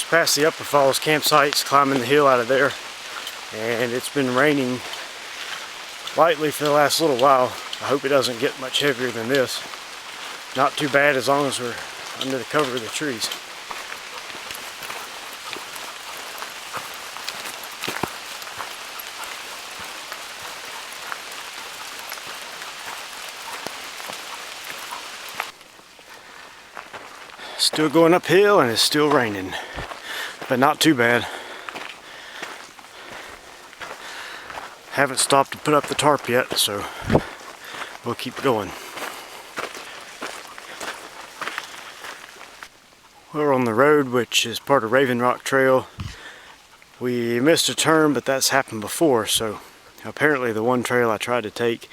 just past the Upper Falls campsites, climbing the hill out of there, and it's been raining lightly for the last little while. I hope it doesn't get much heavier than this. Not too bad as long as we're under the cover of the trees. Still going uphill and it's still raining, but not too bad. Haven't stopped to put up the tarp yet, so we'll keep going. We're on the road, which is part of Raven Rock Trail. We missed a turn, but that's happened before, so apparently the one trail I tried to take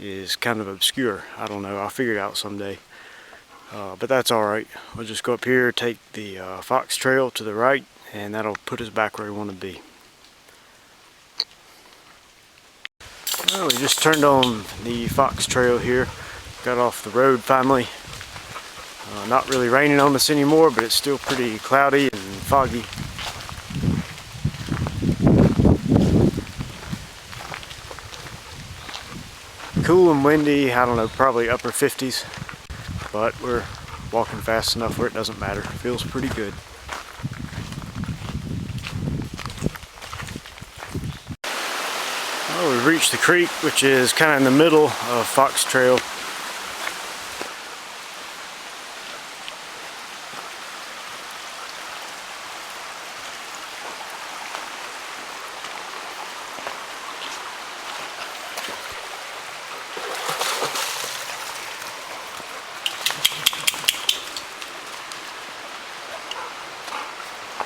is kind of obscure. I don't know, I'll figure it out someday. But that's alright. We'll just go up here, take the Fox Trail to the right, and that'll put us back where we want to be. Well, we just turned on the Fox Trail here. Got off the road finally. Not really raining on us anymore, but it's still pretty cloudy and foggy. Cool and windy, I don't know, probably upper 50s. But we're walking fast enough where it doesn't matter. Feels pretty good. Well, we've reached the creek, which is kind of in the middle of Fox Trail.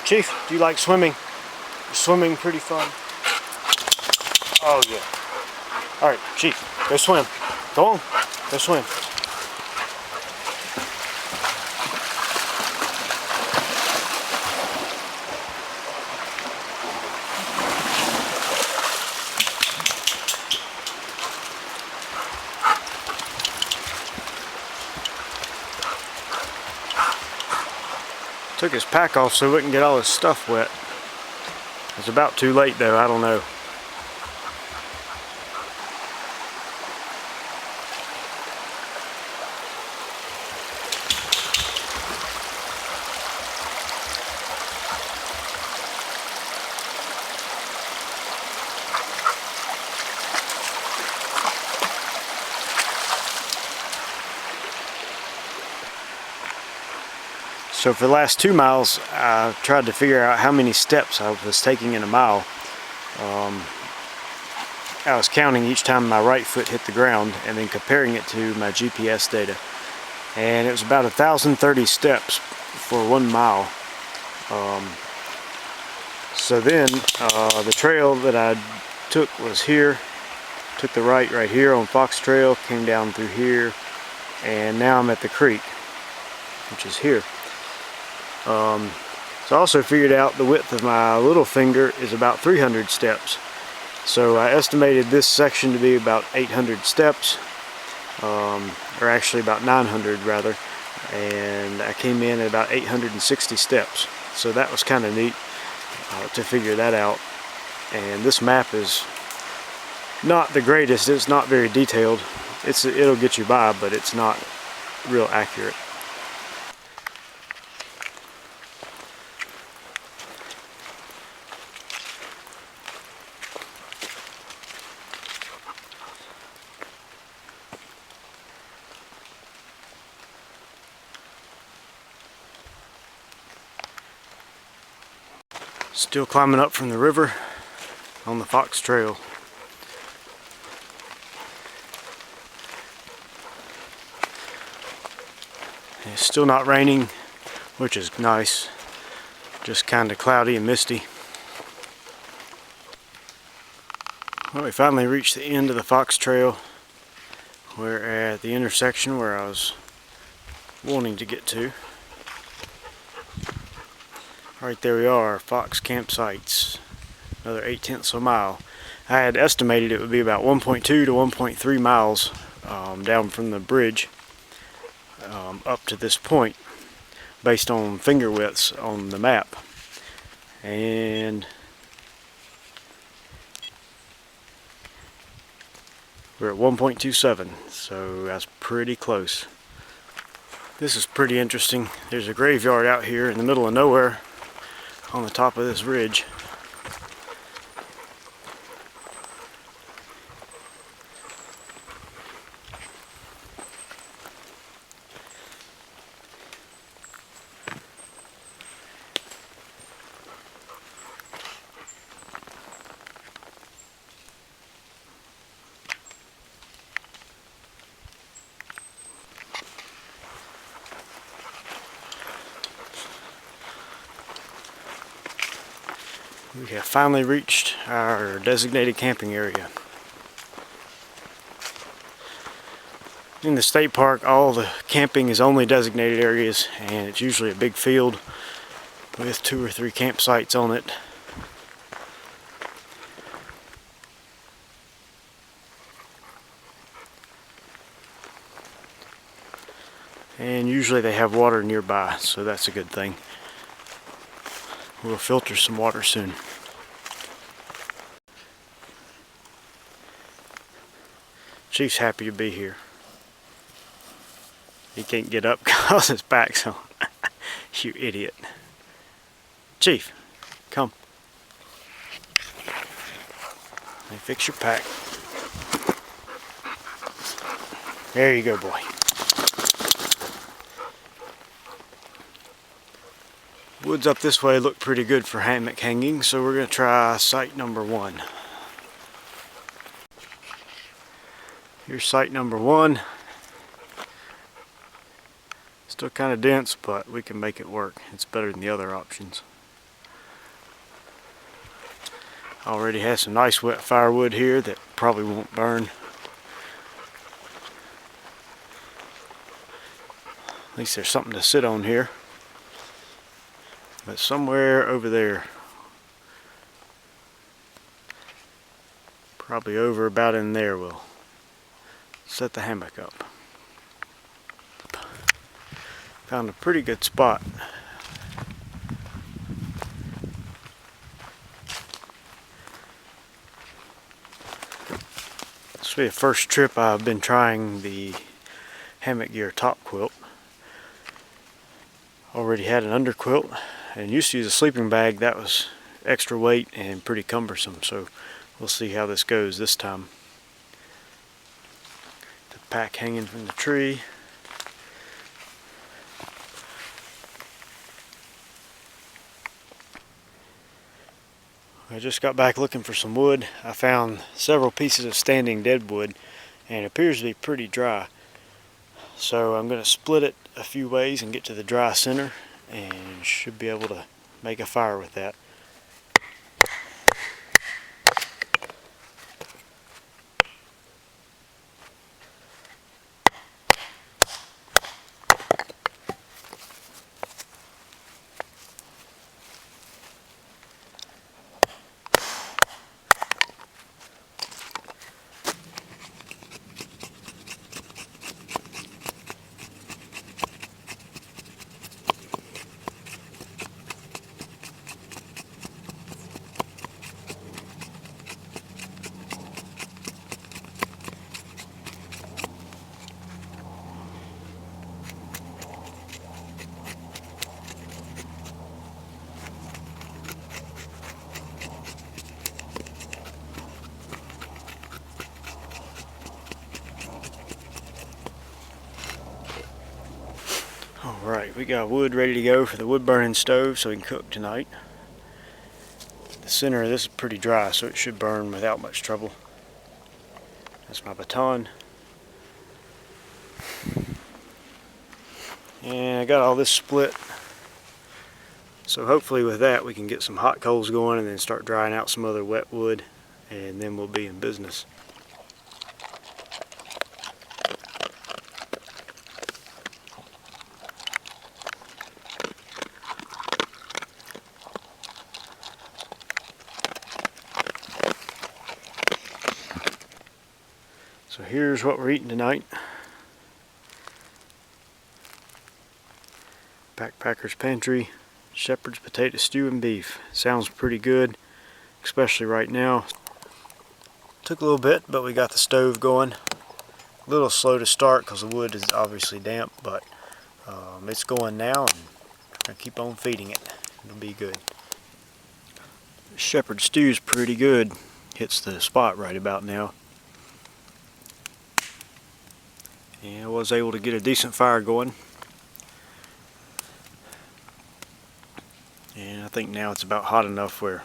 Chief, do you like swimming? Is swimming pretty fun? Oh yeah. Alright, Chief, go swim. Go on, go swim. Took his pack off so he wouldn't get all his stuff wet. It's about too late though, I don't know. So for the last 2 miles, I tried to figure out how many steps I was taking in a mile. I was counting each time my right foot hit the ground and then comparing it to my GPS data. And it was about 1,030 steps for 1 mile. So then the trail that I took was here. Took the right here on Fox Trail, came down through here, and now I'm at the creek, which is here. So I also figured out the width of my little finger is about 300 steps. So I estimated this section to be about 800 steps, or actually about 900 rather, and I came in at about 860 steps. So that was kind of neat to figure that out. And this map is not the greatest, it's not very detailed. It'll get you by, but it's not real accurate. Still climbing up from the river on the Fox Trail. It's still not raining, which is nice. Just kind of cloudy and misty. Well, we finally reached the end of the Fox Trail. We're at the intersection where I was wanting to get to. Right there we are, Fox campsites, another 0.8 of a mile. I had estimated it would be about 1.2 to 1.3 miles down from the bridge up to this point, based on finger widths on the map. and we're at 1.27, so that's pretty close. This is pretty interesting. There's a graveyard out here in the middle of nowhere on the top of this ridge. We have finally reached our designated camping area. In the state park, all the camping is only designated areas, and it's usually a big field with 2 or 3 campsites on it. And usually they have water nearby, so that's a good thing. We'll filter some water soon. Chief's happy to be here. He can't get up because his back's on. You idiot. Chief, come. Let me fix your pack. There you go, boy. Woods up this way look pretty good for hammock hanging, so we're going to try site number 1. Here's site number 1. Still kind of dense, but we can make it work. It's better than the other options. Already has some nice wet firewood here that probably won't burn. At least there's something to sit on here. But somewhere over there, probably over about in there, we'll set the hammock up. Found a pretty good spot. This will be the first trip I've been trying the hammock gear top quilt. Already had an underquilt and used to use a sleeping bag that was extra weight and pretty cumbersome, so we'll see how this goes this time. The pack hanging from the tree. I just got back looking for some wood. I found several pieces of standing deadwood and it appears to be pretty dry. So I'm going to split it a few ways and get to the dry center, and should be able to make a fire with that. Alright, we got wood ready to go for the wood burning stove so we can cook tonight. The center of this is pretty dry, so it should burn without much trouble. That's my baton. And I got all this split. So hopefully with that we can get some hot coals going and then start drying out some other wet wood, and then we'll be in business. So here's what we're eating tonight. Backpacker's Pantry, Shepherd's potato stew and beef. Sounds pretty good, especially right now. Took a little bit, but we got the stove going. A little slow to start because the wood is obviously damp, but it's going now, and I keep on feeding it. It'll be good. Shepherd stew's pretty good. Hits the spot right about now. And I was able to get a decent fire going. And I think now it's about hot enough where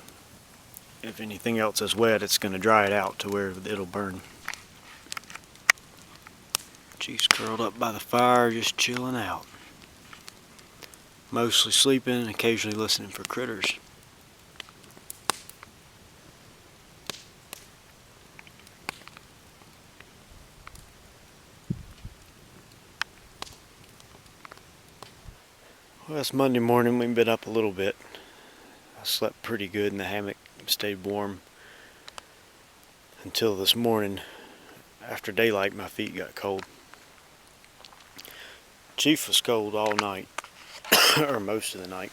if anything else is wet, it's going to dry it out to where it'll burn. Chief's curled up by the fire, just chilling out. Mostly sleeping and occasionally listening for critters. Well, it's Monday morning. We've been up a little bit. I slept pretty good in the hammock, stayed warm until this morning. After daylight, my feet got cold. Chief was cold all night, or most of the night.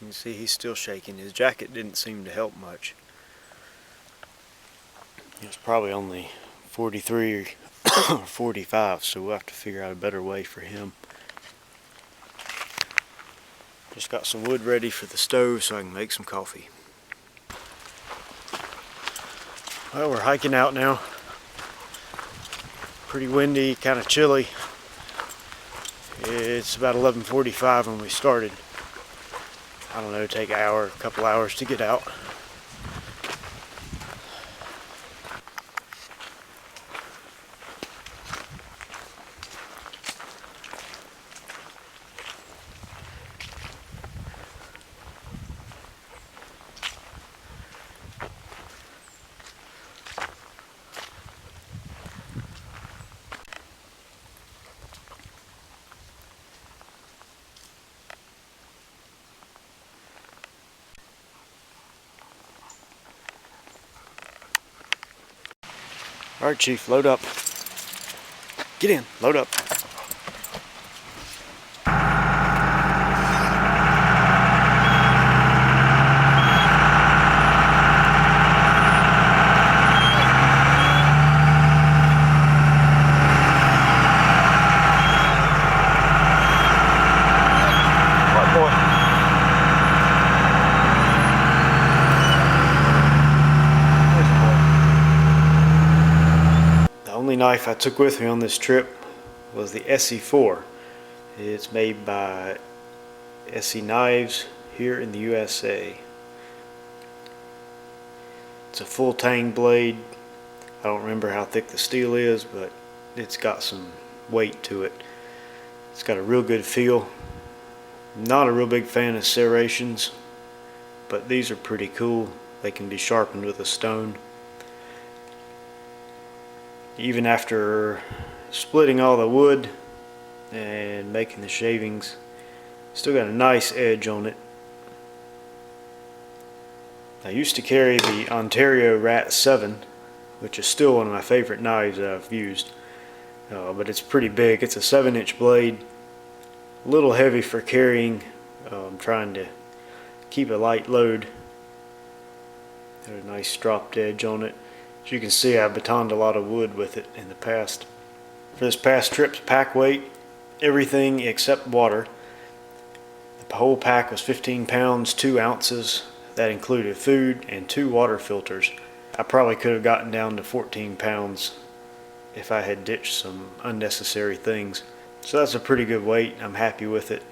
You can see he's still shaking. His jacket didn't seem to help much. It was probably only 43 or 45, so we'll have to figure out a better way for him. Just got some wood ready for the stove so I can make some coffee. Well, we're hiking out now. Pretty windy, kind of chilly. It's about 11:45 when we started. I don't know, take an hour, a couple hours to get out. Alright, Chief, load up. Get in, load up. The only knife I took with me on this trip was the SE4. It's made by SE Knives here in the USA. It's a full tang blade. I don't remember how thick the steel is, but it's got some weight to it. It's got a real good feel. Not a real big fan of serrations, but these are pretty cool. They can be sharpened with a stone. Even after splitting all the wood and making the shavings, still got a nice edge on it. I used to carry the Ontario Rat 7, which is still one of my favorite knives that I've used, but it's pretty big. It's a 7-inch blade, a little heavy for carrying. I'm trying to keep a light load. Got a nice stropped edge on it. As you can see, I batoned a lot of wood with it in the past. For this past trip's pack weight, everything except water. The whole pack was 15 pounds, 2 ounces. That included food and 2 water filters. I probably could have gotten down to 14 pounds if I had ditched some unnecessary things. So that's a pretty good weight. I'm happy with it.